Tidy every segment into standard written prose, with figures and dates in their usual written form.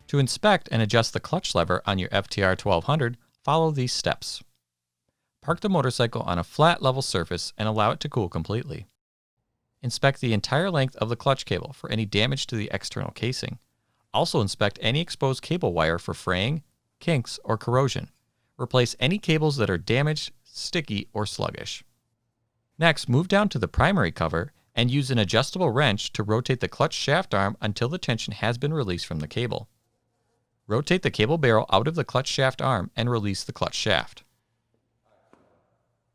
To inspect and adjust the clutch lever on your FTR 1200, follow these steps. Park the motorcycle on a flat, level surface and allow it to cool completely. Inspect the entire length of the clutch cable for any damage to the external casing. Also inspect any exposed cable wire for fraying, kinks, or corrosion. Replace any cables that are damaged, sticky, or sluggish. Next, move down to the primary cover and use an adjustable wrench to rotate the clutch shaft arm until the tension has been released from the cable. Rotate the cable barrel out of the clutch shaft arm and release the clutch shaft.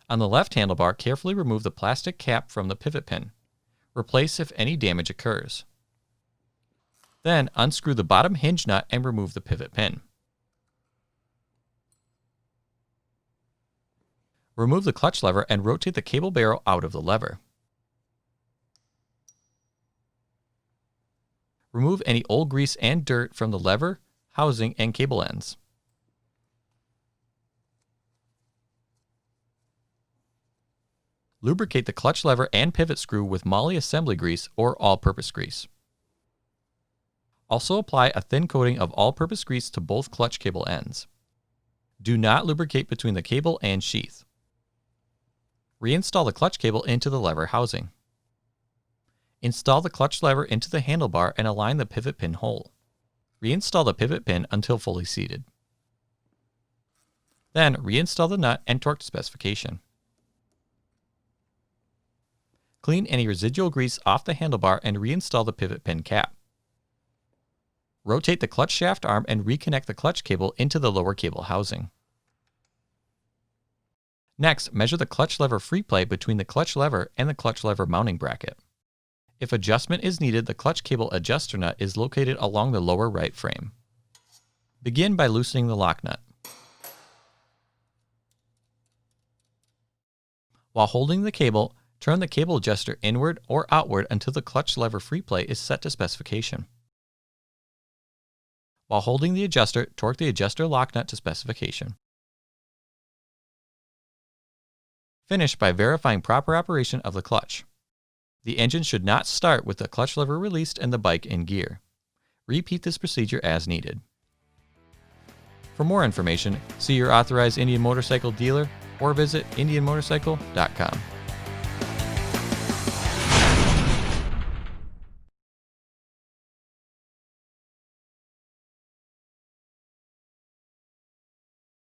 On the left handlebar, carefully remove the plastic cap from the pivot pin. Replace if any damage occurs. Then unscrew the bottom hinge nut and remove the pivot pin. Remove the clutch lever and rotate the cable barrel out of the lever. Remove any old grease and dirt from the lever, housing, and cable ends. Lubricate the clutch lever and pivot screw with moly assembly grease or all-purpose grease. Also apply a thin coating of all-purpose grease to both clutch cable ends. Do not lubricate between the cable and sheath. Reinstall the clutch cable into the lever housing. Install the clutch lever into the handlebar and align the pivot pin hole. Reinstall the pivot pin until fully seated. Then reinstall the nut and torque to specification. Clean any residual grease off the handlebar and reinstall the pivot pin cap. Rotate the clutch shaft arm and reconnect the clutch cable into the lower cable housing. Next, measure the clutch lever free play between the clutch lever and the clutch lever mounting bracket. If adjustment is needed, the clutch cable adjuster nut is located along the lower right frame. Begin by loosening the lock nut. While holding the cable, turn the cable adjuster inward or outward until the clutch lever free play is set to specification. While holding the adjuster, torque the adjuster lock nut to specification. Finish by verifying proper operation of the clutch. The engine should not start with the clutch lever released and the bike in gear. Repeat this procedure as needed. For more information, see your authorized Indian Motorcycle dealer or visit indianmotorcycle.com.